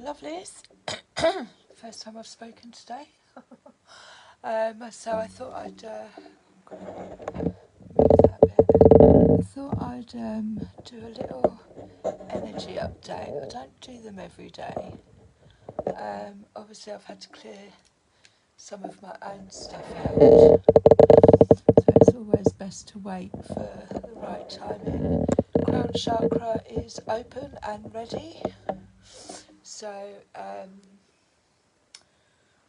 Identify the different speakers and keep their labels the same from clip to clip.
Speaker 1: Lovelies. First time I've spoken today. So I thought I'd move that a bit. I thought I'd do a little energy update. I don't do them every day. Obviously I've had to clear some of my own stuff out. So it's always best to wait for the right timing. Crown chakra is open and ready. So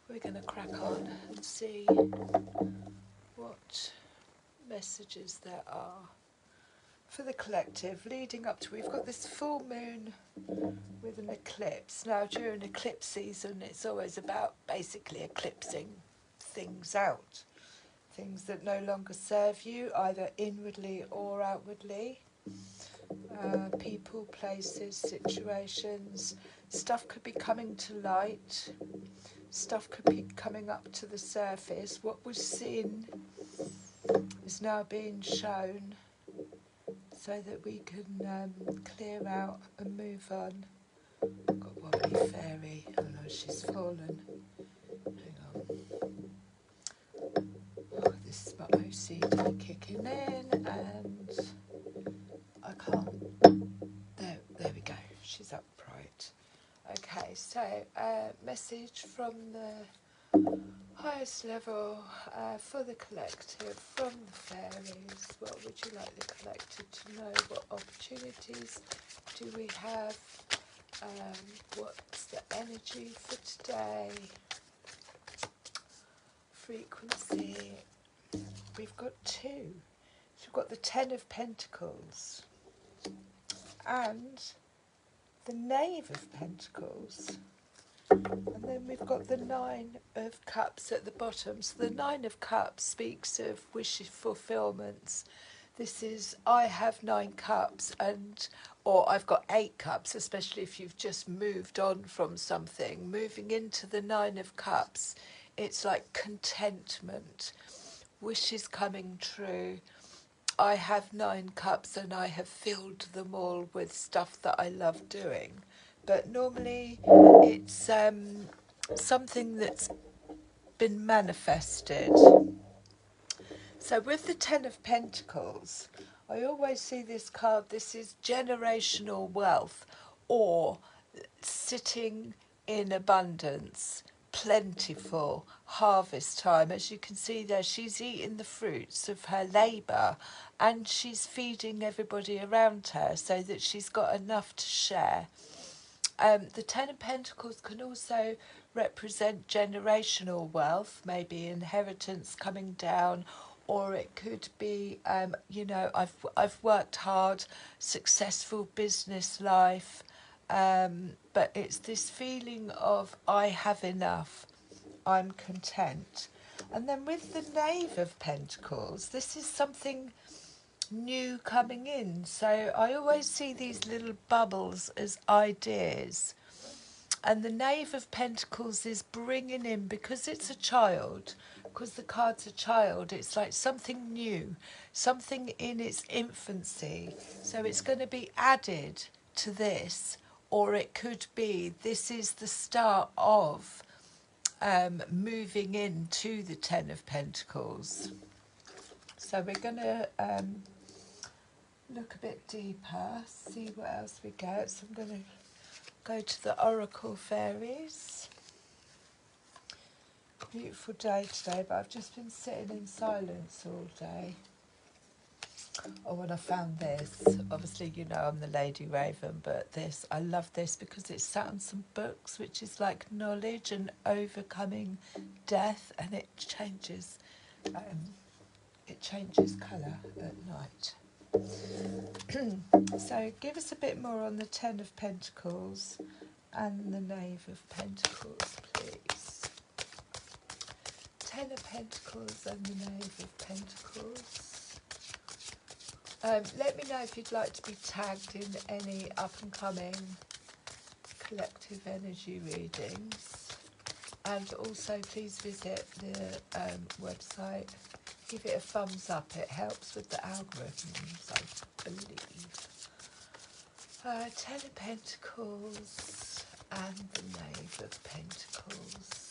Speaker 1: we're going to crack on and see what messages there are for the collective leading up to, we've got this full moon with an eclipse. Now during eclipse season it's always about basically eclipsing things out, things that no longer serve you either inwardly or outwardly. People, places, situations, stuff could be coming to light, stuff could be coming up to the surface. What was seen is now being shown so that we can clear out and move on. I've got wobbly fairy. Oh no, she's fallen. Hang on. Oh, this is my OCD kicking in and I can't. There we go. She's upright. Okay, so message from the highest level for the collective, from the fairies. What would you like the collective to know? What opportunities do we have? What's the energy for today? Frequency. We've got two. So we've got the 10 of Pentacles and the Knave of Pentacles. And then we've got the 9 of Cups at the bottom. So the 9 of Cups speaks of wish fulfillments. This is, I have 9 cups, or I've got 8 cups, especially if you've just moved on from something. Moving into the 9 of Cups, it's like contentment, wishes coming true. I have 9 cups and I have filled them all with stuff that I love doing. But normally it's something that's been manifested. So with the 10 of Pentacles, I always see this card, this is generational wealth or sitting in abundance, plentiful, harvest time. As you can see there, she's eating the fruits of her labour and she's feeding everybody around her so that she's got enough to share. The 10 of Pentacles can also represent generational wealth, maybe inheritance coming down, or it could be, you know, I've worked hard, successful business life, but it's this feeling of I have enough, I'm content. And then with the Knave of Pentacles, this is something new coming in. So I always see these little bubbles as ideas. And the Knave of Pentacles is bringing in, because it's a child, because the card's a child, it's like something new, something in its infancy. So it's going to be added to this, or it could be this is the start of moving into the 10 of Pentacles. So we're going to look a bit deeper, see what else we get. So I'm going to go to the Oracle Fairies. Beautiful day today, but I've just been sitting in silence all day. Oh, and I found this. Obviously, you know I'm the Lady Raven, but this, I love this because it's sat on some books, which is like knowledge and overcoming death, and it changes colour at night. So give us a bit more on the 10 of Pentacles and the Knave of Pentacles, please. 10 of Pentacles and the Knave of Pentacles. Let me know if you'd like to be tagged in any up-and-coming collective energy readings. And also please visit the website. Give it a thumbs up, it helps with the algorithms, I believe. 10 of Pentacles and the Knave of Pentacles.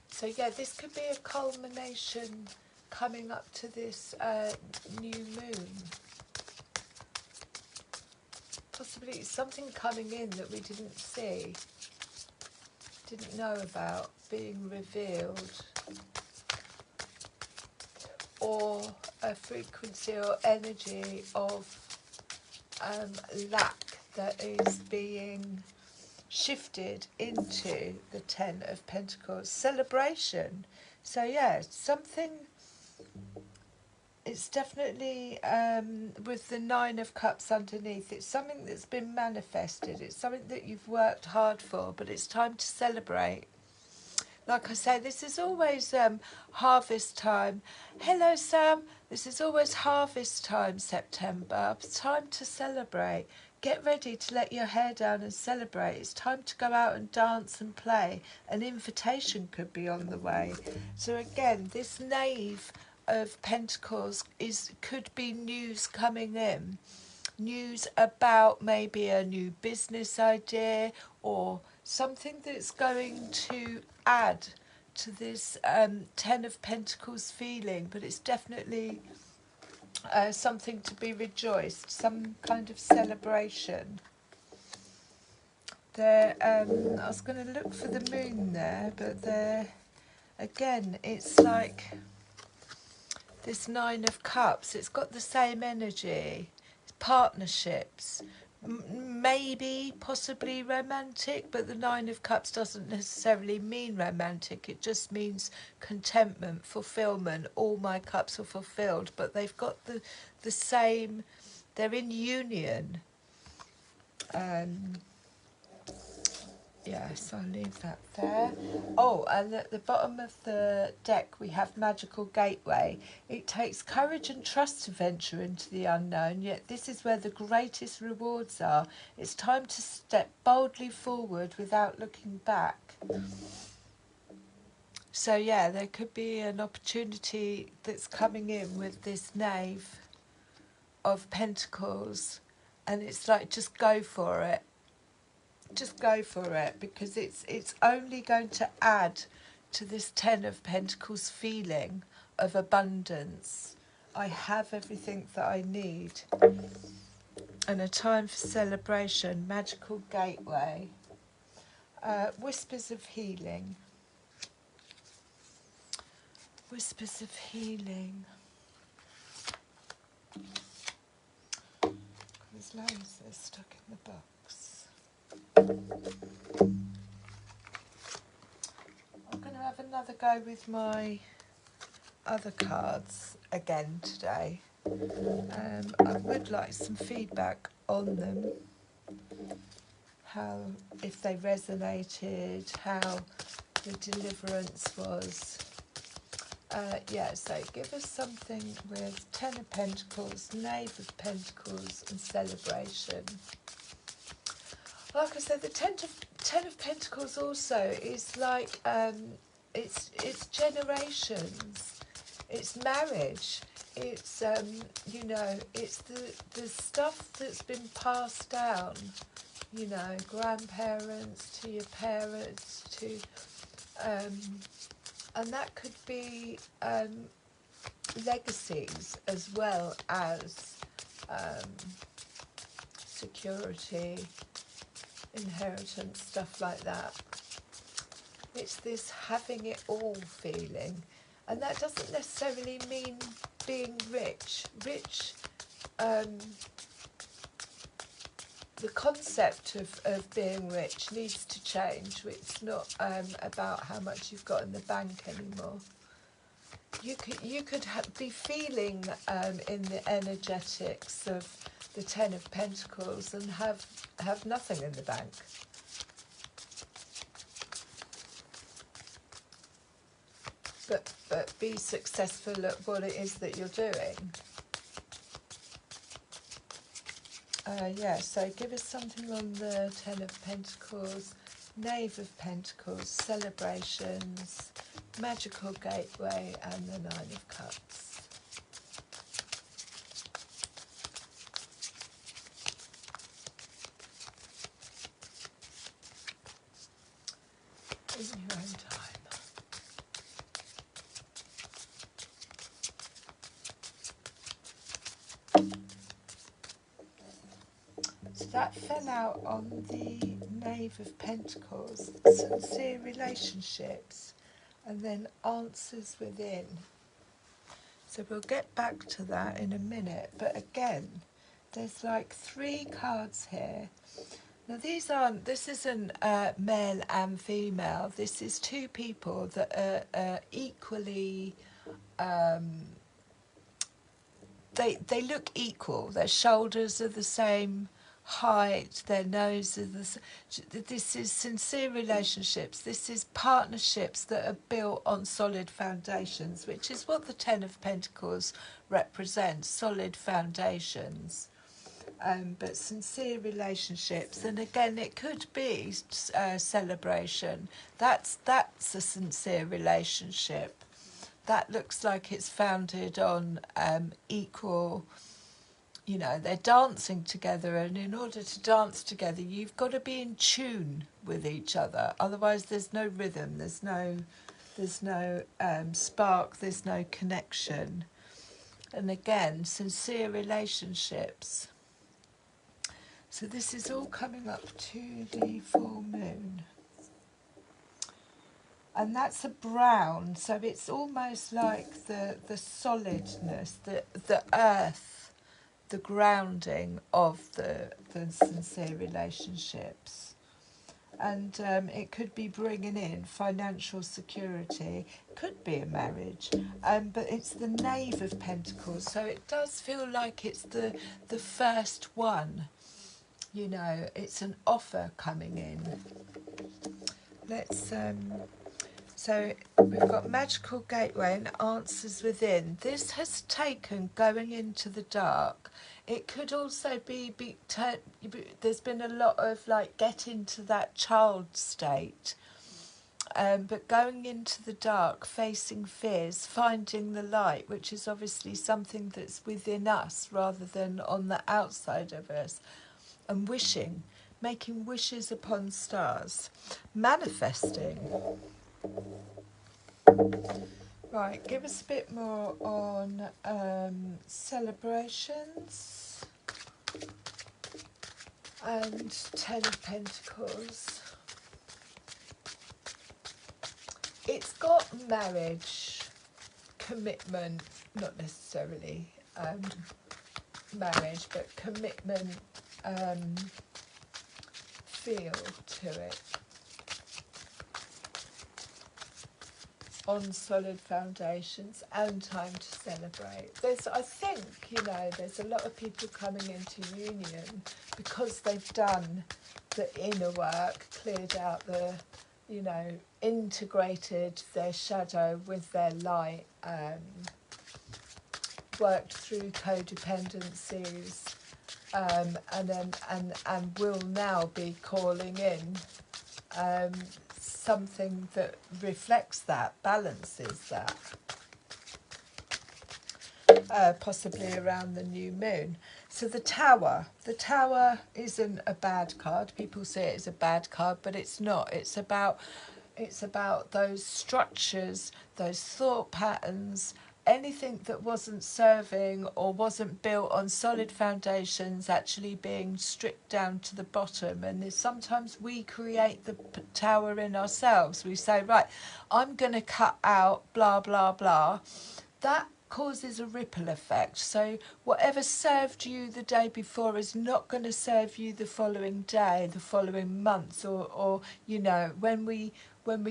Speaker 1: So yeah, this could be a culmination coming up to this new moon. Possibly something coming in that we didn't see, didn't know about, being revealed. Or a frequency or energy of lack that is being shifted into the Ten of Pentacles. Celebration. So yeah, something, it's definitely with the Nine of Cups underneath, it's something that's been manifested, it's something that you've worked hard for, but it's time to celebrate. Like I say, this is always harvest time. Hello, Sam. This is always harvest time, September. It's time to celebrate. Get ready to let your hair down and celebrate. It's time to go out and dance and play. An invitation could be on the way. So again, this Knave of Pentacles could be news coming in. News about maybe a new business idea or something that's going to add to this Ten of Pentacles feeling, but it's definitely something to be rejoiced, some kind of celebration. There, I was going to look for the moon there, but there, again, it's like this Nine of Cups. It's got the same energy. Partnerships, maybe possibly romantic, but the Nine of Cups doesn't necessarily mean romantic. It just means contentment, fulfillment. All my cups are fulfilled, but they've got the same, they're in union. Yes, I'll leave that there. Oh, and at the bottom of the deck we have Magical Gateway. It takes courage and trust to venture into the unknown, yet this is where the greatest rewards are. It's time to step boldly forward without looking back. So yeah, there could be an opportunity that's coming in with this Knave of Pentacles, and it's like, just go for it. Just go for it, because it's only going to add to this Ten of Pentacles feeling of abundance. I have everything that I need. And a time for celebration. Magical Gateway. Whispers of healing. Whispers of healing. There's loads that are stuck in the box. I'm going to have another go with my other cards again today. I would like some feedback on them, how, if they resonated, how the deliverance was. So give us something with Ten of Pentacles, Knave of Pentacles and celebration. Like I said, the Ten of Pentacles also is like, it's generations, it's marriage, it's, you know, it's the stuff that's been passed down, you know, grandparents to your parents to, and that could be legacies as well as security, inheritance, stuff like that. It's this having it all feeling, and that doesn't necessarily mean being rich. The concept of being rich needs to change. It's not about how much you've got in the bank anymore. You could be feeling in the energetics of the Ten of Pentacles and have nothing in the bank. But be successful at what it is that you're doing. So give us something on the Ten of Pentacles, Knave of Pentacles, celebrations, Magical Gateway and the Nine of Cups. that fell out on the Knave of Pentacles, sincere relationships, and then answers within. So we'll get back to that in a minute. But again, there's like 3 cards here. Now this isn't male and female. This is 2 people that are equally, they look equal. Their shoulders are the same height, their nose is the same. This is sincere relationships. This is partnerships that are built on solid foundations, which is what the Ten of Pentacles represents, solid foundations. But sincere relationships, and again, it could be celebration. That's a sincere relationship. That looks like it's founded on equal. You know, they're dancing together, and in order to dance together, you've got to be in tune with each other. Otherwise, there's no rhythm. There's no spark. There's no connection. And again, sincere relationships. So this is all coming up to the full moon. And that's a brown, so it's almost like the solidness, the earth, the grounding of the sincere relationships. And it could be bringing in financial security, could be a marriage, but it's the Knave of Pentacles, so it does feel like it's the first one. You know, it's an offer coming in. Let's, so we've got Magical Gateway and Answers Within. This has taken going into the dark. It could also be there's been a lot of like get into that child state. But going into the dark, facing fears, finding the light, which is obviously something that's within us rather than on the outside of us. And wishing, making wishes upon stars, manifesting. Right, give us a bit more on celebrations and Ten of Pentacles. It's got marriage, commitment, not necessarily marriage, but commitment, feel to it. On solid foundations and time to celebrate. I think, you know, there's a lot of people coming into union because they've done the inner work, cleared out the, you know, integrated their shadow with their light, worked through codependencies, and will now be calling in something that reflects that, balances that, possibly around the new moon. So the Tower isn't a bad card. People say it's a bad card, but it's not. It's about those structures, those thought patterns, anything that wasn't serving or wasn't built on solid foundations actually being stripped down to the bottom. And sometimes we create the tower in ourselves. We say, right, I'm going to cut out blah, blah, blah. That causes a ripple effect. So whatever served you the day before is not going to serve you the following day, the following months, or you know, when we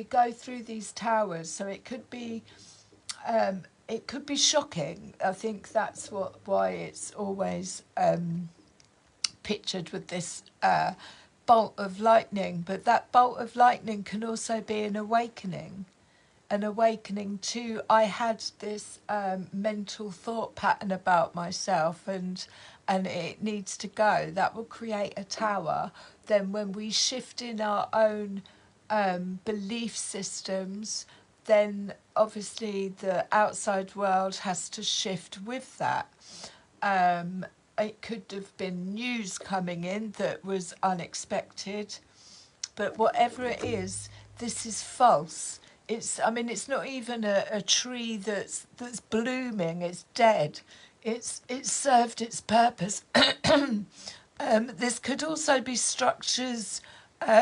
Speaker 1: go through these towers. So it could be shocking. I think that's why it's always pictured with this bolt of lightning. But that bolt of lightning can also be an awakening to, I had this mental thought pattern about myself, and it needs to go. That will create a tower. Then when we shift in our own belief systems, then obviously the outside world has to shift with that. It could have been news coming in that was unexpected, but whatever it is, this is false. It's not even a tree that's blooming. It's dead. It's served its purpose, This could also be structures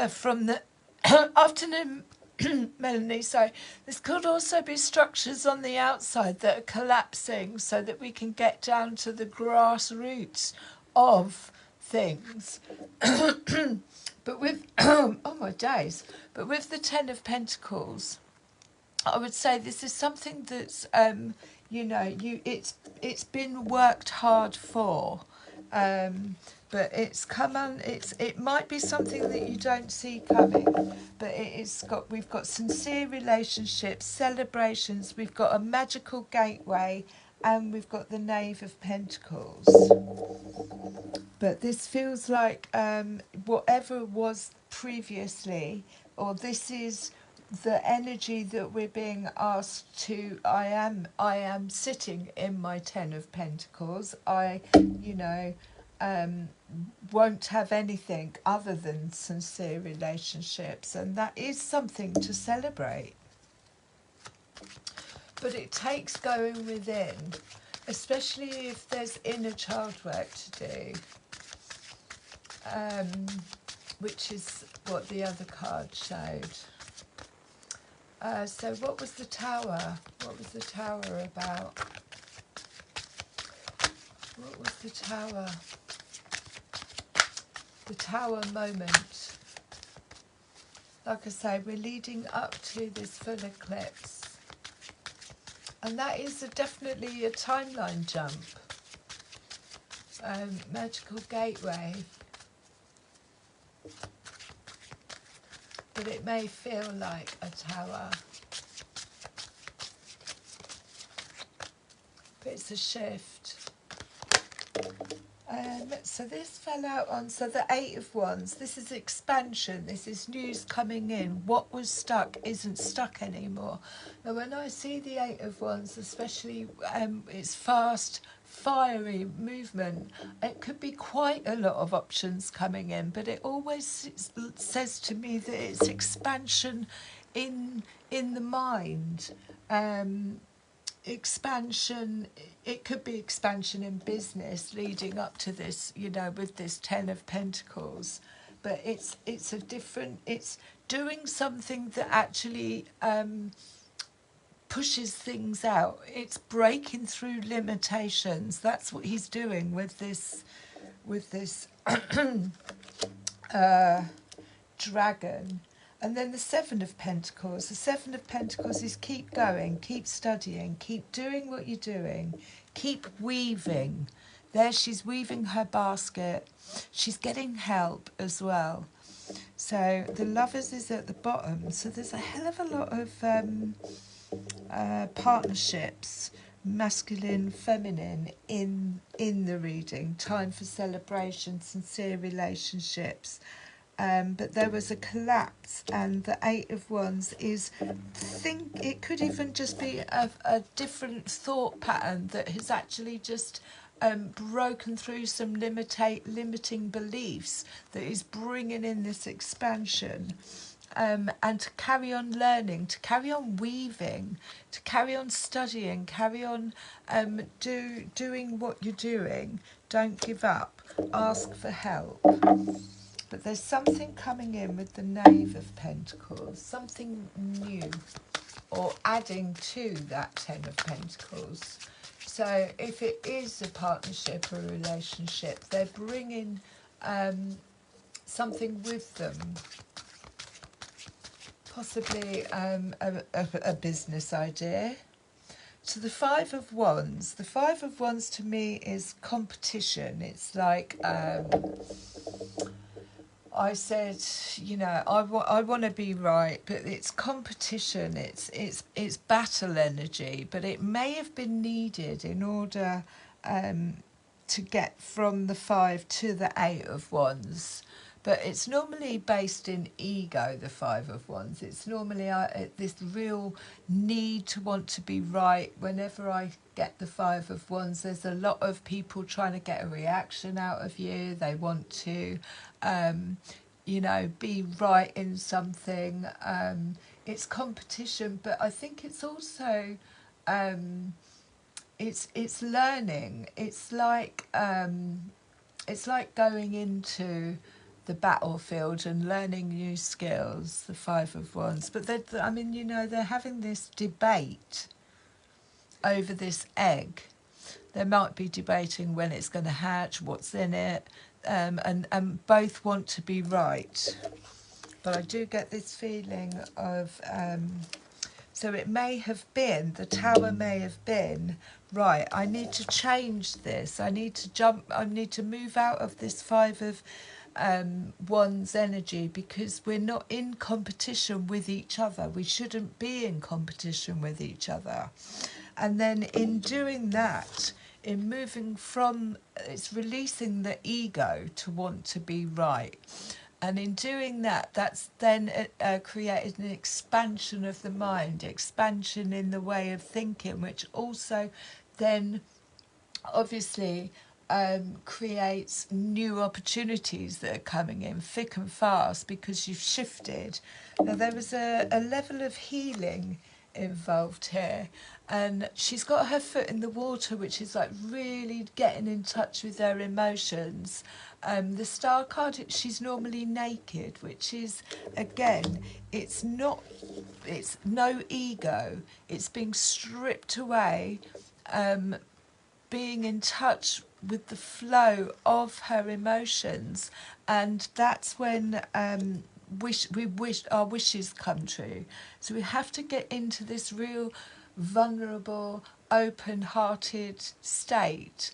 Speaker 1: from the afternoon, Melanie. Sorry, this could also be structures on the outside that are collapsing, so that we can get down to the grassroots of things. But with oh my days! But with the Ten of Pentacles, I would say this is something that's you know, it's been worked hard for. But it's come on. It might be something that you don't see coming, but we've got sincere relationships, celebrations. We've got a magical gateway, and we've got the Knave of Pentacles. But this feels like whatever was previously, or this is the energy that we're being asked to. I am sitting in my Ten of Pentacles. You know, won't have anything other than sincere relationships, and that is something to celebrate. But it takes going within, especially if there's inner child work to do, which is what the other card showed. So what was the Tower? What was the Tower about? What was the Tower? The Tower moment. Like I say, we're leading up to this full eclipse. And that is definitely a timeline jump. Magical gateway. But it may feel like a tower. But it's a shift. So this fell out on, so the Eight of Wands, this is expansion, this is news coming in. What was stuck isn't stuck anymore. Now when I see the Eight of Wands, especially it's fast, fiery movement, it could be quite a lot of options coming in, but it always says to me that it's expansion in the mind. Expansion, it could be expansion in business leading up to this, you know, with this Ten of Pentacles, but it's a different, it's doing something that actually pushes things out. It's breaking through limitations. That's what he's doing with this dragon. And then the Seven of Pentacles. The Seven of Pentacles is keep going, keep studying, keep doing what you're doing, keep weaving. There she's weaving her basket. She's getting help as well. So the Lovers is at the bottom. So there's a hell of a lot of partnerships, masculine, feminine, in the reading. Time for celebration, sincere relationships. But there was a collapse, and the Eight of Wands is, it could even just be a different thought pattern that has actually just broken through some limiting beliefs, that is bringing in this expansion. And to carry on learning, to carry on weaving, to carry on studying, carry on doing what you're doing. Don't give up, ask for help. But there's something coming in with the Knave of Pentacles, something new, or adding to that Ten of Pentacles. So if it is a partnership or a relationship, they're bringing something with them, possibly a business idea. So the Five of Wands. The Five of Wands to me is competition. It's like... I said, you know, I want to be right, but it's competition, it's battle energy, but it may have been needed in order to get from the Five to the Eight of Wands. But it's normally based in ego, the Five of Wands. It's normally this real need to want to be right. Whenever I get the Five of Wands, there's a lot of people trying to get a reaction out of you. They want to, you know, be right in something. It's competition, but I think it's also, it's learning. It's like... it's like going into the battlefield and learning new skills, the Five of Wands. But I mean, you know, they're having this debate over this egg. They might be debating when it's going to hatch, what's in it, and both want to be right. But I do get this feeling of, so it may have been, the Tower may have been, right, I need to change this. I need to move out of this Five of Wands energy, because we're not in competition with each other. We shouldn't be in competition with each other. And then in doing that, in moving from, it's releasing the ego to want to be right. And in doing that, that's then created an expansion of the mind, expansion in the way of thinking, which also then obviously creates new opportunities that are coming in thick and fast, because you've shifted. Now, there was a level of healing involved here, and she's got her foot in the water, which is like really getting in touch with her emotions. The Star card, she's normally naked, which is, again, it's no ego, it's being stripped away, being in touch with the flow of her emotions, and that's when our wishes come true. So we have to get into this real vulnerable, open-hearted state,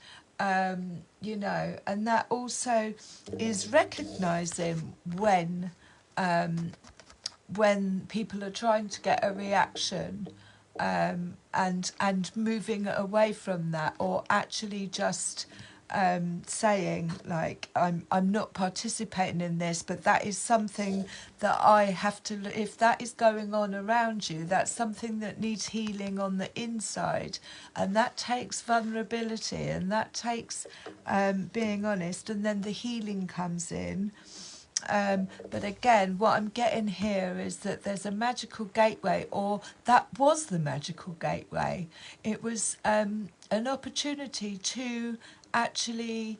Speaker 1: you know, and that also is recognising when people are trying to get a reaction, and moving away from that, or actually just saying, like, I'm not participating in this, but that is something that I have to, if that is going on around you, that's something that needs healing on the inside, and that takes vulnerability, and that takes being honest, and then the healing comes in. But again, what I'm getting here is that there's a magical gateway, or that was the magical gateway. It was an opportunity to actually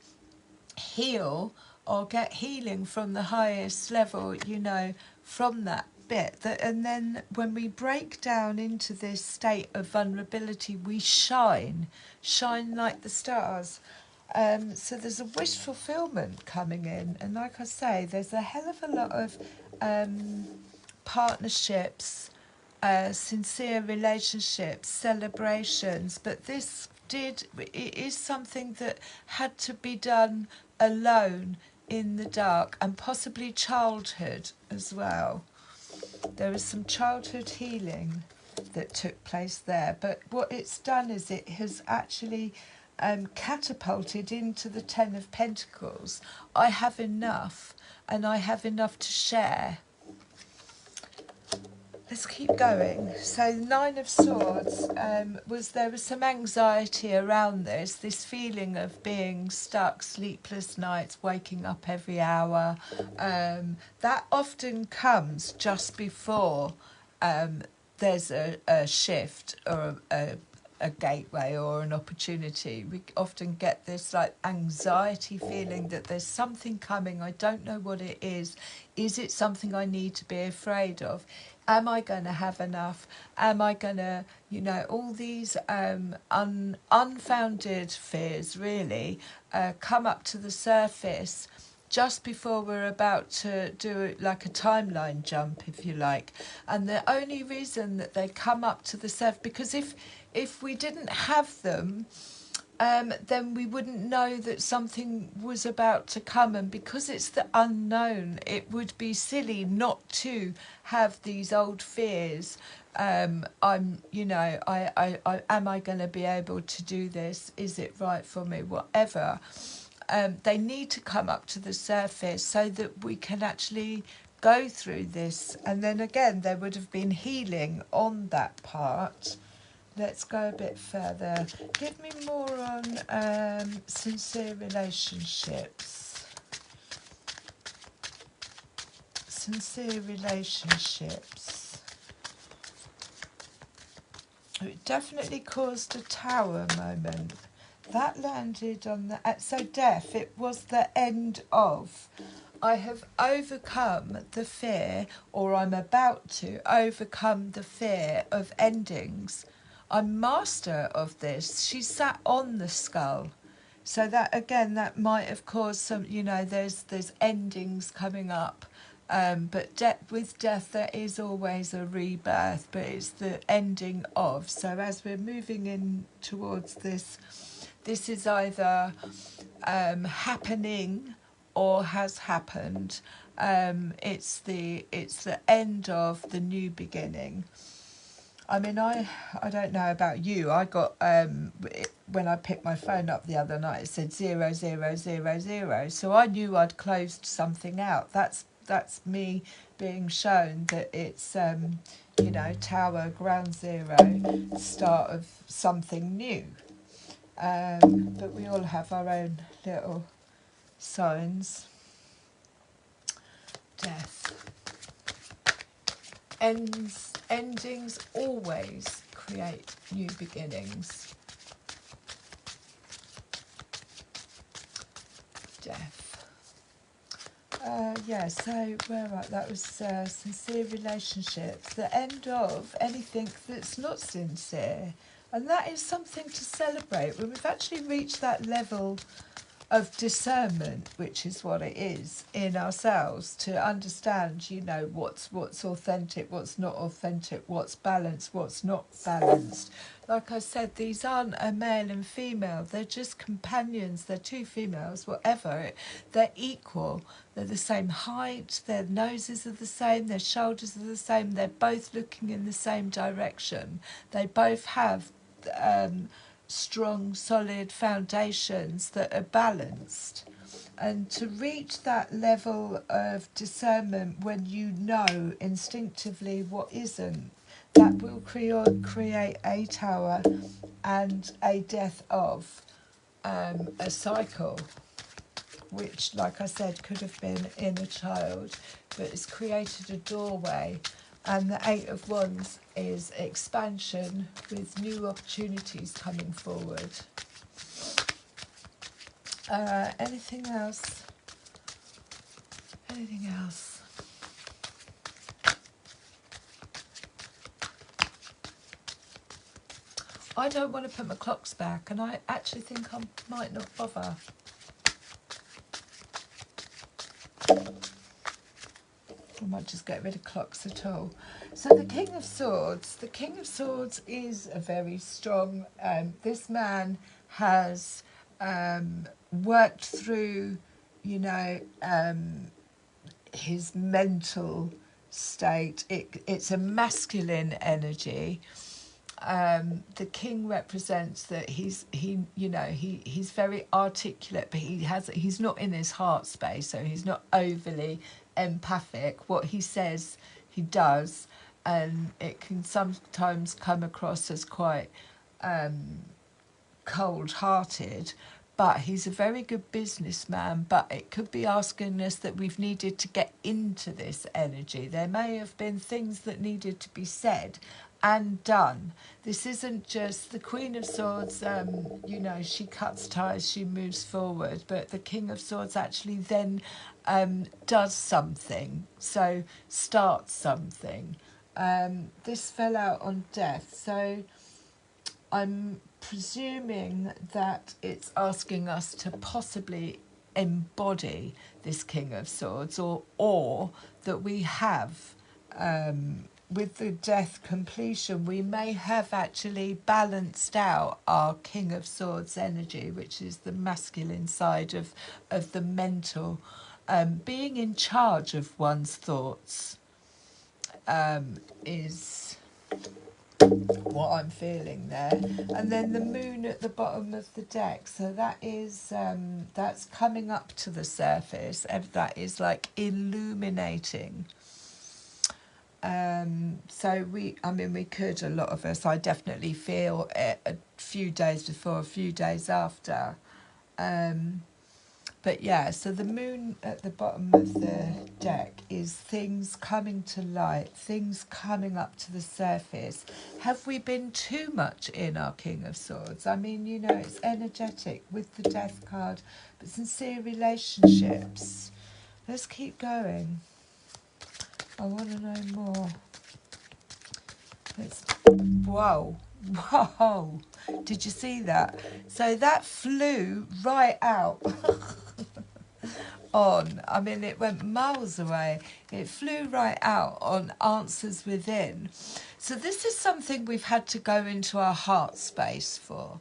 Speaker 1: heal or get healing from the highest level, you know, from that bit. And then when we break down into this state of vulnerability, we shine like the stars. So there's a wish fulfillment coming in, and like I say, there's a hell of a lot of partnerships, sincere relationships, celebrations, but it is something that had to be done alone in the dark, and possibly childhood as well. There was some childhood healing that took place there, but what it's done is it has actually catapulted into the Ten of Pentacles. I have enough, and I have enough to share. Let's keep going. So Nine of Swords, there was some anxiety around this feeling of being stuck, sleepless nights, waking up every hour. That often comes just before there's a shift, or a gateway or an opportunity. We often get this like anxiety feeling that there's something coming. I don't know what it is. Is it something I need to be afraid of? Am I going to have enough? Am I going to, you know, all these unfounded fears really come up to the surface just before we're about to do like a timeline jump, if you like. And the only reason that they come up to the surface, because if we didn't have them, then we wouldn't know that something was about to come. And because it's the unknown, it would be silly not to have these old fears. Am I going to be able to do this? Is it right for me? Whatever. They need to come up to the surface so that we can actually go through this. And then again, there would have been healing on that part. Let's go a bit further. Give me more on sincere relationships. Sincere relationships. It definitely caused a Tower moment. That landed on the... So death, it was the end of. I have overcome the fear, or I'm about to overcome the fear of endings. I'm master of this. She sat on the skull. So that, again, that might have caused some, there's endings coming up. But with death, there is always a rebirth, but it's the ending of. So as we're moving in towards this, this is either happening or has happened. It's the end of the new beginning. I mean, I don't know about you. I got when I picked my phone up the other night, it said 0000. So I knew I'd closed something out. That's me being shown that it's tower, ground zero, start of something new. But we all have our own little signs. Death. Endings always create new beginnings. Death. So that was sincere relationships. The end of anything that's not sincere. And that is something to celebrate when we've actually reached that level of discernment, which is what it is in ourselves, to understand, what's authentic, what's not authentic, what's balanced, what's not balanced. Like I said, these aren't a male and female, they're just companions, they're two females, whatever, they're equal, they're the same height, their noses are the same, their shoulders are the same, they're both looking in the same direction, they both have strong, solid foundations that are balanced. And to reach that level of discernment when you know instinctively what isn't, that will create a tower and a death of a cycle, which, like I said, could have been in a child, but it's created a doorway. And the Eight of Wands is expansion with new opportunities coming forward. Anything else? Anything else? I don't want to put my clocks back, and I actually think I might not bother. I might just get rid of clocks at all. So the King of Swords. The King of Swords is a very strong... this man has worked through, his mental state. It's a masculine energy. The king represents that he's very articulate, but he's not in his heart space, so he's not overly empathic. What he says, he does, and it can sometimes come across as quite cold-hearted. But he's a very good businessman, but it could be asking us that we've needed to get into this energy. There may have been things that needed to be said and done. This isn't just the Queen of Swords, she cuts ties, she moves forward, but the King of Swords actually then does something, so starts something. This fell out on death, so I'm presuming that it's asking us to possibly embody this King of Swords, or that we have, with the death completion, we may have actually balanced out our King of Swords energy, which is the masculine side of the mental, being in charge of one's thoughts, is what I'm feeling there. And then the moon at the bottom of the deck, so that is that's coming up to the surface, and that is like illuminating. So we could, a lot of us, I definitely feel it a few days before, a few days after, But yeah, so the moon at the bottom of the deck is things coming to light, things coming up to the surface. Have we been too much in our King of Swords? I mean, you know, it's energetic with the Death card, but sincere relationships. Let's keep going. I want to know more. Whoa. Whoa. Did you see that? So that flew right out. I mean, it went miles away. It flew right out on answers within. So this is something we've had to go into our heart space for.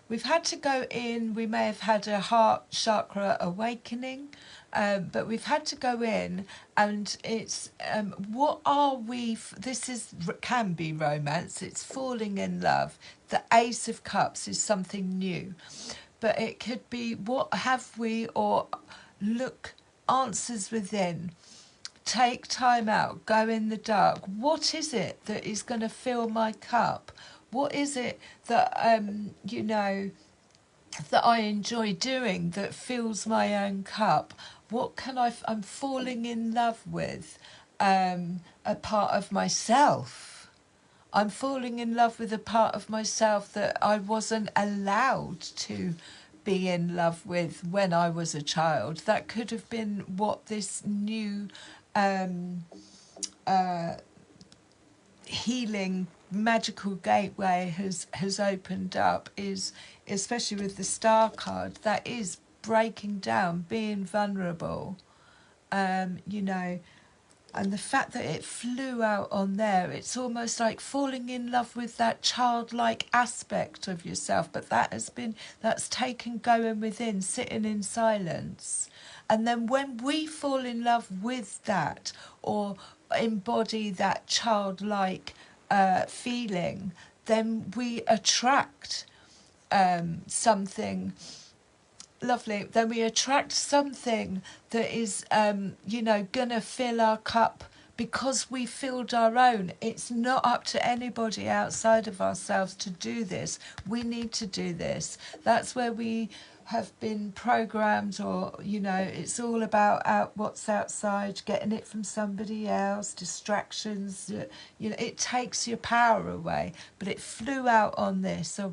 Speaker 1: We've had to go in, we may have had a heart chakra awakening, but we've had to go in, and it's what are we, can be romance, it's falling in love. The Ace of Cups is something new, but it could be what have we, or look, answers within. Take time out, go in the dark. What is it that is going to fill my cup? What is it that, you know, that I enjoy doing that fills my own cup? What can I'm falling in love with a part of myself. I'm falling in love with a part of myself that I wasn't allowed to be in love with when I was a child. That could have been what this new healing magical gateway has opened up, is especially with the Star card, that is breaking down, being vulnerable, you know. And the fact that it flew out on there, it's almost like falling in love with that childlike aspect of yourself. But that's taken going within, sitting in silence. And then when we fall in love with that, or embody that childlike feeling, then we attract something lovely. Then we attract something that is, you know, gonna fill our cup because we filled our own. It's not up to anybody outside of ourselves to do this. We need to do this. That's where we have been programmed, or, you know, it's all about what's outside, getting it from somebody else, distractions. You know, it takes your power away. But it flew out on this. So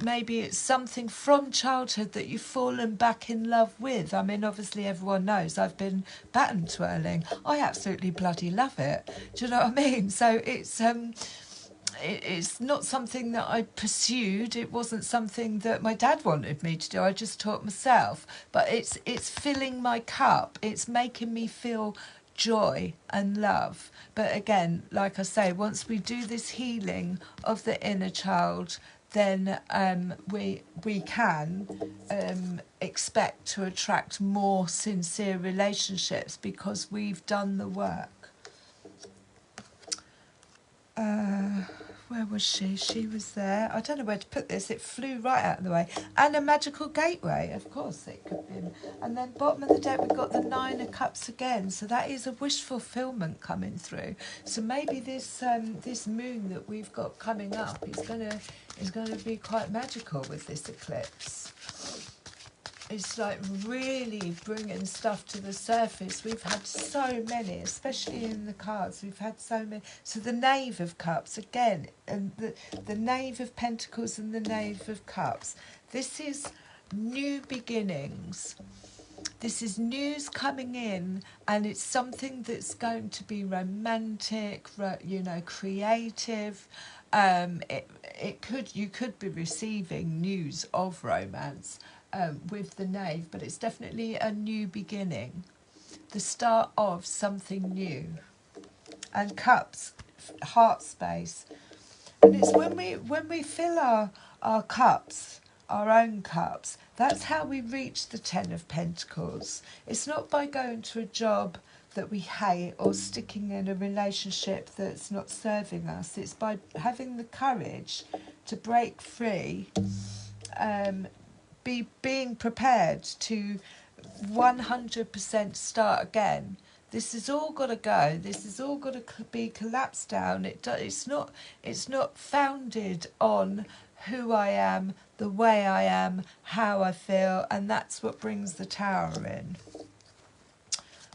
Speaker 1: maybe it's something from childhood that you've fallen back in love with. I mean, obviously everyone knows I've been baton twirling. I absolutely bloody love it. Do you know what I mean? So it's not something that I pursued. It wasn't something that my dad wanted me to do. I just taught myself. But it's filling my cup. It's making me feel joy and love. But again, like I say, once we do this healing of the inner child, then we can expect to attract more sincere relationships because we've done the work. Where was she? She was there. I don't know where to put this. It flew right out of the way. And a magical gateway, of course it could be. And then bottom of the deck, we've got the Nine of Cups again. So that is a wish fulfillment coming through. So maybe this this moon that we've got coming up is gonna be quite magical with this eclipse. It's like really bringing stuff to the surface. We've had so many, especially in the cards. We've had so many. So the Knave of Cups again, and the Knave of Pentacles and the Knave of Cups. This is new beginnings. This is news coming in, and it's something that's going to be romantic, you know, creative. You could be receiving news of romance with the Knave, but it's definitely a new beginning, the start of something new. And Cups, heart space, and it's when we fill our cups, our own cups. That's how we reach the Ten of Pentacles. It's not by going to a job that we hate or sticking in a relationship that's not serving us. It's by having the courage to break free, being prepared to 100% start again. This has all got to go. This has all got to be collapsed down. It's not founded on who I am, the way I am, how I feel, and that's what brings the Tower in.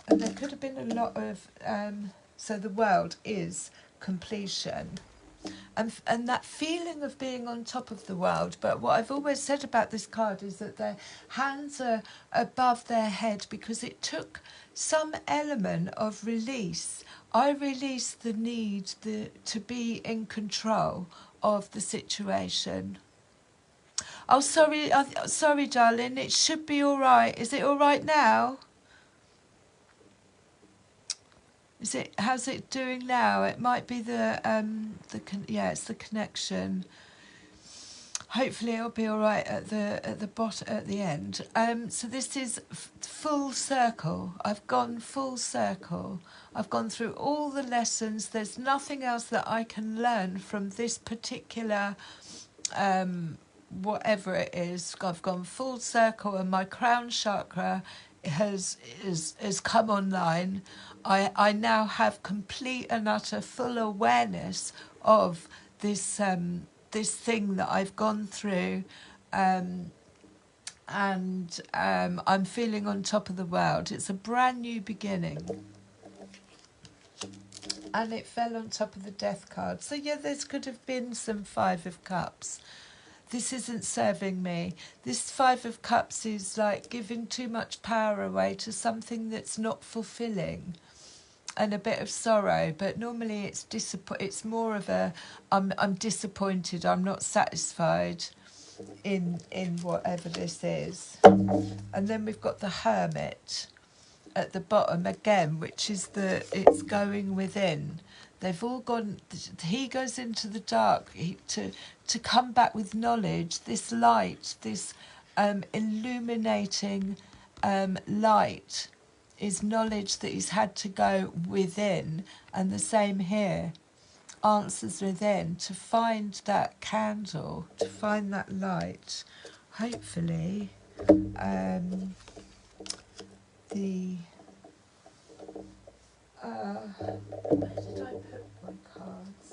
Speaker 1: And there could have been a lot of, so the world is completion. And that feeling of being on top of the world. But what I've always said about this card is that their hands are above their head because it took some element of release. I released the need to be in control of the situation. Oh, sorry, darling. It should be all right. Is it all right now? Is it? How's it doing now? It might be it's the connection. Hopefully it'll be all right at the bottom, at the end. So this is full circle. I've gone full circle. I've gone through all the lessons. There's nothing else that I can learn from this particular whatever it is. I've gone full circle, and my crown chakra has come online. I now have complete and utter full awareness of this this thing that I've gone through, and I'm feeling on top of the world. It's a brand new beginning. And it fell on top of the Death card. So yeah, there could have been some Five of Cups. This isn't serving me. This Five of Cups is like giving too much power away to something that's not fulfilling, and a bit of sorrow. But normally it's more of a I'm disappointed. I'm not satisfied in whatever this is. And then we've got the Hermit at the bottom again, which is it's going within. They've all gone. He goes into the dark to come back with knowledge. This light, this illuminating light, is knowledge that he's had to go within. And the same here, answers within to find that candle, to find that light. Hopefully, where did I put my cards?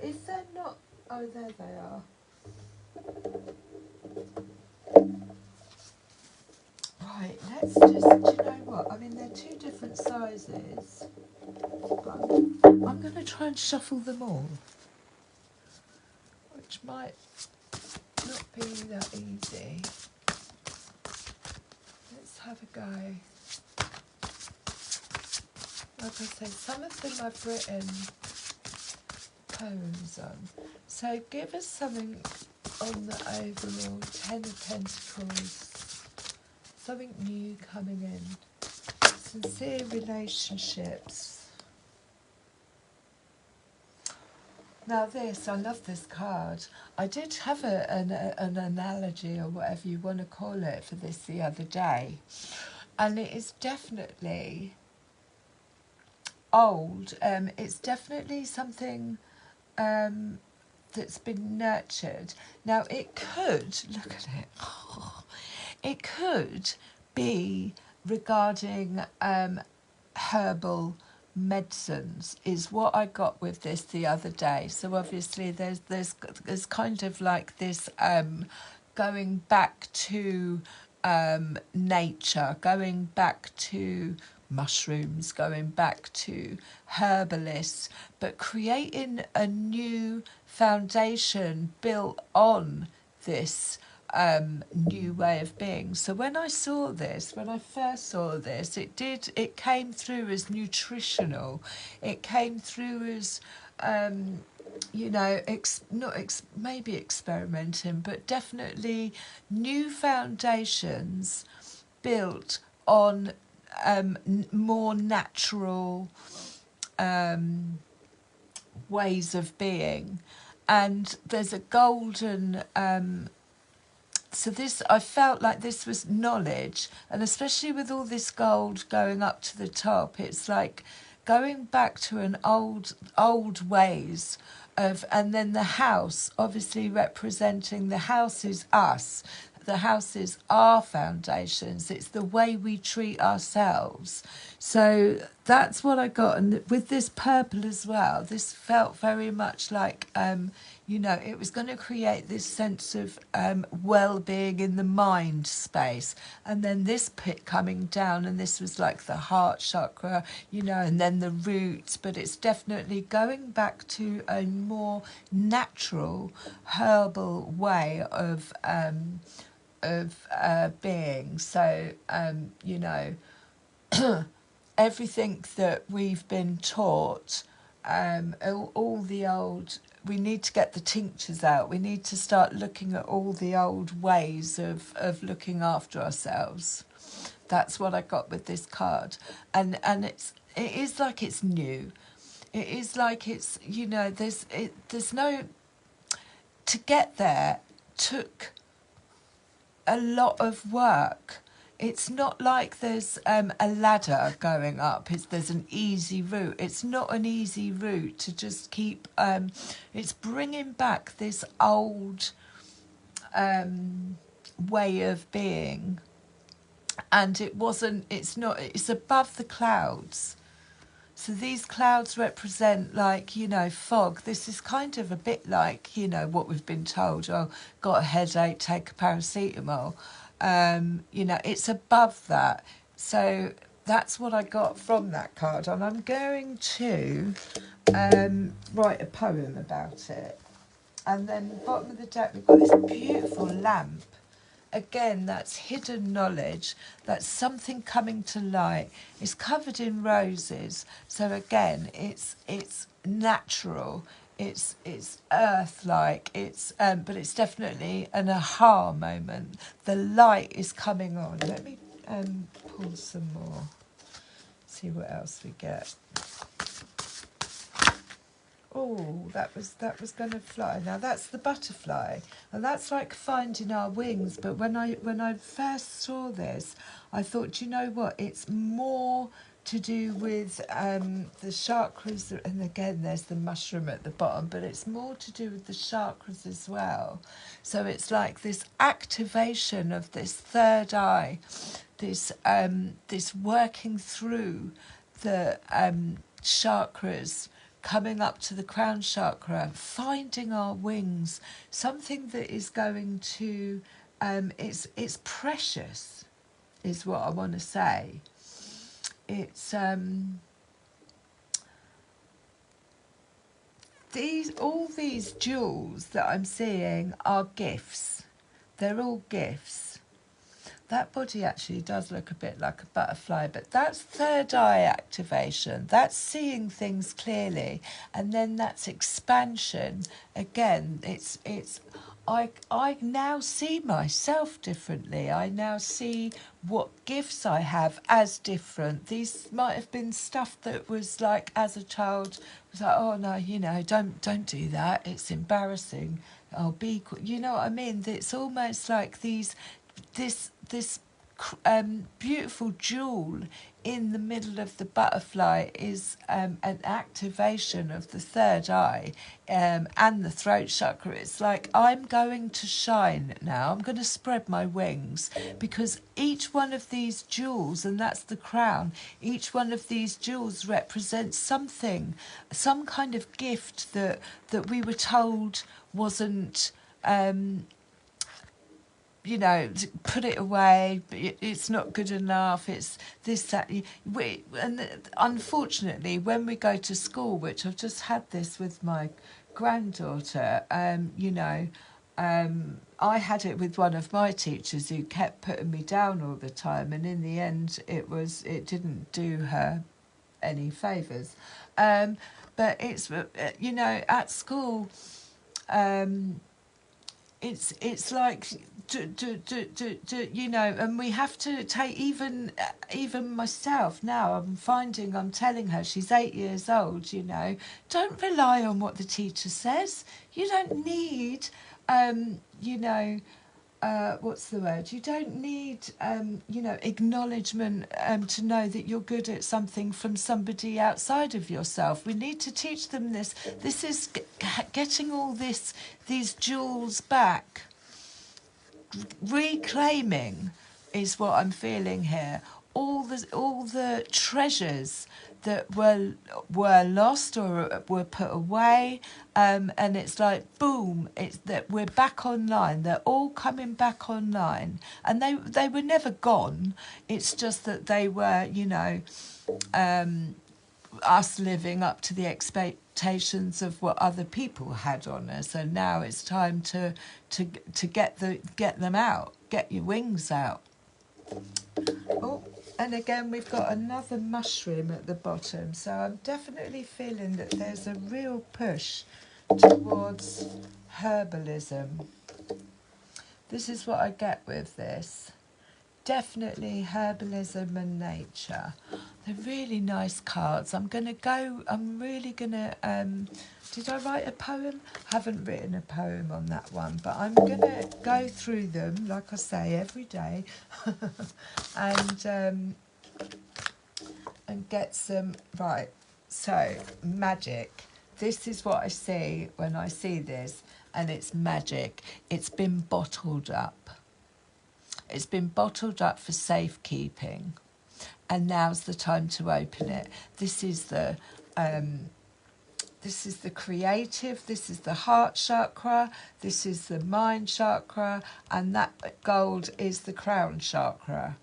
Speaker 1: If they're not, oh, there they are. Right, let's just, do you know what? I mean, they're two different sizes, but I'm going to try and shuffle them all, which might not be that easy. Let's have a go. Like I say, some of them I've written poems on. So give us something on the overall Ten of Pentacles. Something new coming in. Sincere relationships. Now this, I love this card. I did have an analogy, or whatever you want to call it, for this the other day. And it is definitely old. It's definitely something that's been nurtured. Now it could, look at it, it could be regarding herbal medicines, is what I got with this the other day. So obviously there's kind of like this going back to nature, going back to mushrooms, going back to herbalists, but creating a new foundation built on this new way of being. So when I saw this, when I first saw this, it came through as nutritional. It came through as you know, maybe experimenting, but definitely new foundations built on more natural ways of being. And there's a golden so this, I felt like this was knowledge, and especially with all this gold going up to the top, it's like going back to an old ways of. And then the house, obviously representing, the house is us. The house is our foundations. It's the way we treat ourselves. So that's what I got. And with this purple as well, this felt very much like, You know, it was going to create this sense of well-being in the mind space. And then this pit coming down, and this was like the heart chakra, you know, and then the roots. But it's definitely going back to a more natural, herbal way of being. So, you know, everything that we've been taught, all the old, we need to get the tinctures out. We need to start looking at all the old ways of looking after ourselves. That's what I got with this card. And it is like it's new. It is like it's, you know, there's no, to get there took a lot of work. It's not like there's a ladder going up. There's an easy route. It's not an easy route to just keep... it's bringing back this old way of being. And it's above the clouds. So these clouds represent, like, you know, fog. This is kind of a bit like, you know, what we've been told. Oh, got a headache, take a paracetamol. You know, it's above that. So that's what I got from that card. And I'm going to write a poem about it. And then the bottom of the deck, we've got this beautiful lamp. Again, that's hidden knowledge. That's something coming to light. It's covered in roses. So again, it's natural. It's earth-like. But it's definitely an aha moment. The light is coming on. Let me pull some more. See what else we get. Oh, that was going to fly. Now that's the butterfly, and that's like finding our wings. But when I first saw this, I thought, you know what? It's more to do with the chakras, and again, there's the mushroom at the bottom, but it's more to do with the chakras as well. So it's like this activation of this third eye, this working through the chakras, coming up to the crown chakra, finding our wings, something that is going to, it's precious, is what I want to say. It's all these jewels that I'm seeing are gifts. They're all gifts. That body actually does look a bit like a butterfly, but that's third eye activation. That's seeing things clearly, and then that's expansion. Again, I now see myself differently. I now see what gifts I have as different. These might have been stuff that was like, as a child, was like, oh no, you know, don't do that. It's embarrassing. I'll be, you know what I mean? It's almost like this beautiful jewel in the middle of the butterfly is an activation of the third eye and the throat chakra. It's like, I'm going to shine now. I'm going to spread my wings, because each one of these jewels, and that's the crown, each one of these jewels represents something, some kind of gift that we were told wasn't... you know, put it away, it's not good enough, it's this, that. And unfortunately, when we go to school, which I've just had this with my granddaughter, you know, I had it with one of my teachers who kept putting me down all the time, and in the end, it didn't do her any favours. But it's, you know, at school, it's like, you know, and we have to take, even myself now, I'm telling her, she's 8 years old, you know, don't rely on what the teacher says. You don't need, you know, what's the word? You don't need, you know, acknowledgement to know that you're good at something from somebody outside of yourself. We need to teach them this. This is getting all these jewels back. Reclaiming is what I'm feeling here. All the treasures that were lost or were put away, and it's like boom, it's that we're back online. They're all coming back online, and they were never gone. It's just that they were, you know, us living up to the expectations of what other people had on us, and now it's time to get them out, get your wings out. Oh, and again we've got another mushroom at the bottom, so I'm definitely feeling that there's a real push towards herbalism. This is what I get with this. Definitely herbalism and nature. They're really nice cards. I'm really gonna, did I write a poem? Haven't written a poem on that one, but I'm gonna go through them, like I say, every day, and get some, right, so, magic. This is what I see when I see this, and it's magic. It's been bottled up. It's been bottled up for safekeeping, and now's the time to open it. This is the creative, this is the heart chakra, this is the mind chakra, and that gold is the crown chakra.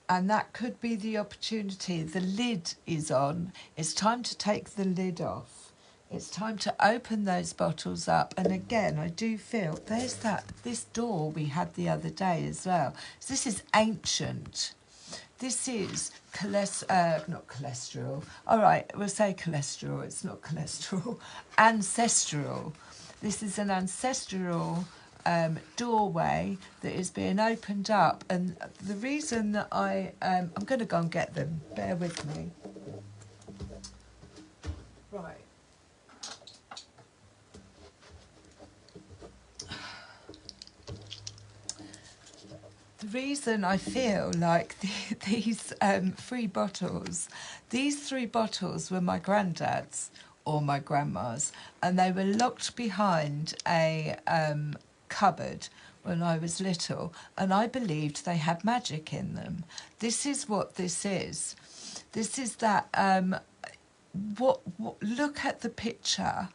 Speaker 1: And that could be the opportunity. The lid is on. It's time to take the lid off. It's time to open those bottles up. And again, I do feel there's this door we had the other day as well. So this is ancient. This is not cholesterol. All right, we'll say cholesterol. It's not cholesterol. Ancestral. This is an ancestral doorway that is being opened up. And the reason that I'm going to go and get them. Bear with me. Right. The reason I feel like these three bottles were my granddad's or my grandma's, and they were locked behind a cupboard when I was little, and I believed they had magic in them. This is what this is. This is that, what look at the picture.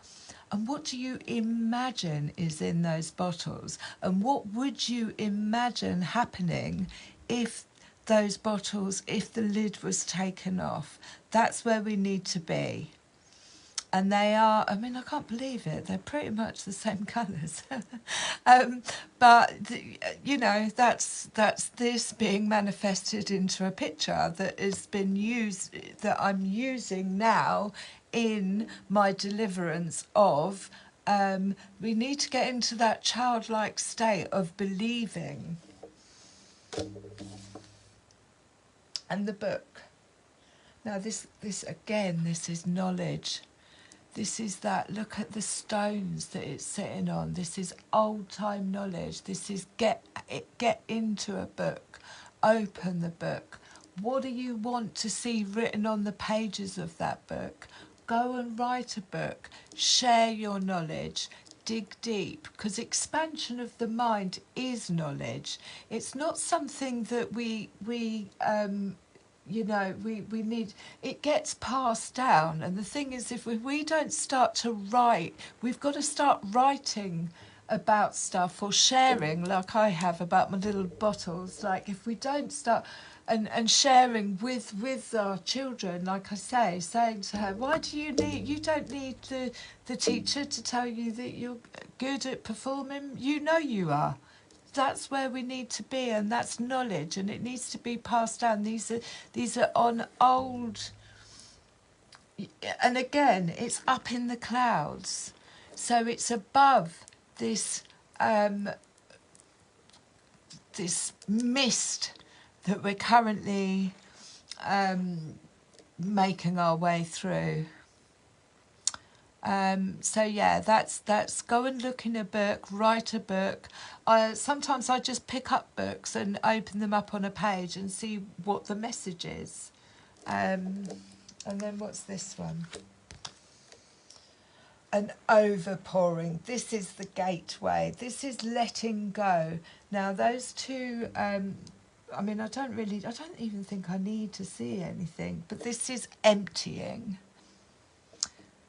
Speaker 1: And what do you imagine is in those bottles? And what would you imagine happening if those bottles, if the lid was taken off? That's where we need to be. And they are, I mean, I can't believe it. They're pretty much the same colours. But, you know, that's this being manifested into a picture that has been used, that I'm using now in my deliverance of, we need to get into that childlike state of believing. And the book. Now this again, this is knowledge. This is that, look at the stones that it's sitting on. This is old time knowledge. This is get into a book, open the book. What do you want to see written on the pages of that book? Go and write a book, share your knowledge, dig deep, because expansion of the mind is knowledge. It's not something that we need, it gets passed down. And the thing is, if we don't start to write, we've got to start writing about stuff or sharing, like I have about my little bottles. Like if we don't start and sharing with our children, like I say, saying to her, why do you don't need the teacher to tell you that you're good at performing. You know you are. That's where we need to be, and that's knowledge, and it needs to be passed down. These are on old, and again, it's up in the clouds, so it's above this this mist that we're currently making our way through. So yeah, that's go and look in a book, write a book. Sometimes I just pick up books and open them up on a page and see what the message is. And then what's this one? An overpouring. This is the gateway. This is letting go. Now those two I mean, I don't even think I need to see anything, but this is emptying.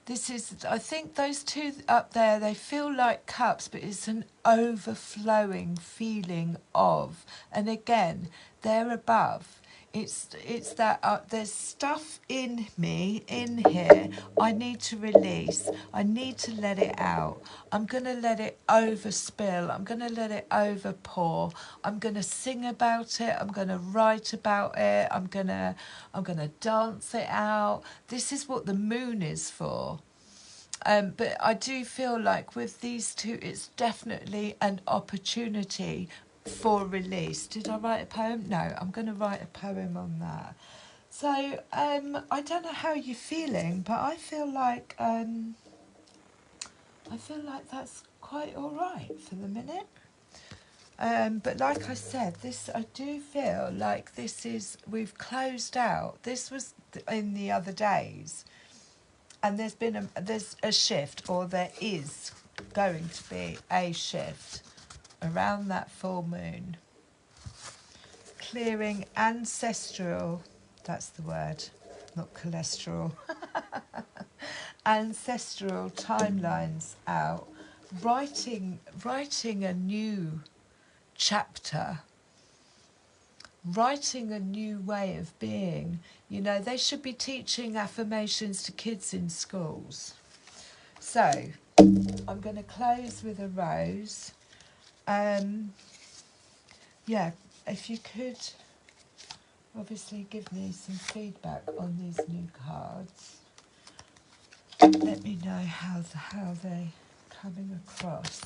Speaker 1: This is, I think those two up there, they feel like cups, but it's an overflowing feeling of, and again, they're above. It's that there's stuff in me, in here, I need to release. I need to let it out. I'm going to let it overspill. I'm going to let it overpour. I'm going to sing about it. I'm going to write about it. I'm going to dance it out. This is what the moon is for. But I do feel like with these two, it's definitely an opportunity for release. Did I write a poem? No, I'm going to write a poem on that. So I don't know how you're feeling, but I feel like that's quite all right for the minute. But like I said, I do feel like we've closed out. This was in the other days. And there's a shift, or there is going to be a shift around that full moon. Clearing ancestral, that's the word, not cholesterol, ancestral timelines out, writing a new chapter, writing a new way of being. You know, they should be teaching affirmations to kids in schools. So, I'm going to close with a rose. Yeah, if you could obviously give me some feedback on these new cards. Let me know how they're coming across.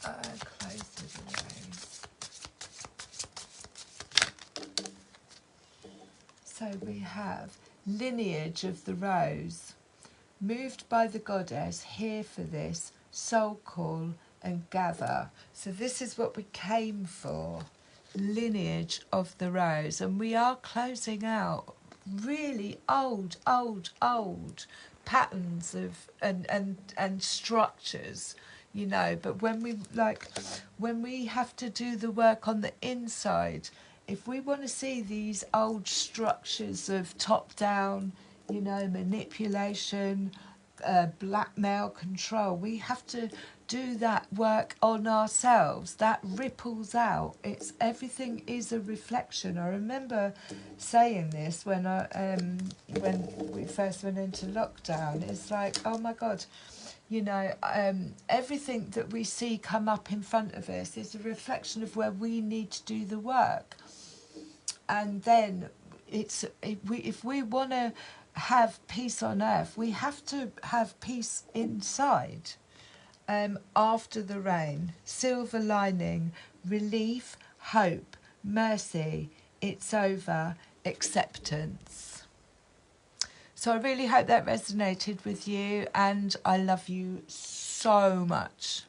Speaker 1: Close with a rose. So we have lineage of the rose, moved by the goddess, here for this, soul call and gather. So this is what we came for, lineage of the rose. And we are closing out really old patterns of and structures, you know. But when we have to do the work on the inside, if we want to see these old structures of top-down, you know, manipulation, blackmail, control, we have to do that work on ourselves. That ripples out. Everything is a reflection. I remember saying this when we first went into lockdown. It's like, oh my God, you know, everything that we see come up in front of us is a reflection of where we need to do the work. And then if we want to have peace on earth, we have to have peace inside. After the rain, silver lining, relief, hope, mercy, it's over, acceptance. So I really hope that resonated with you, and I love you so much.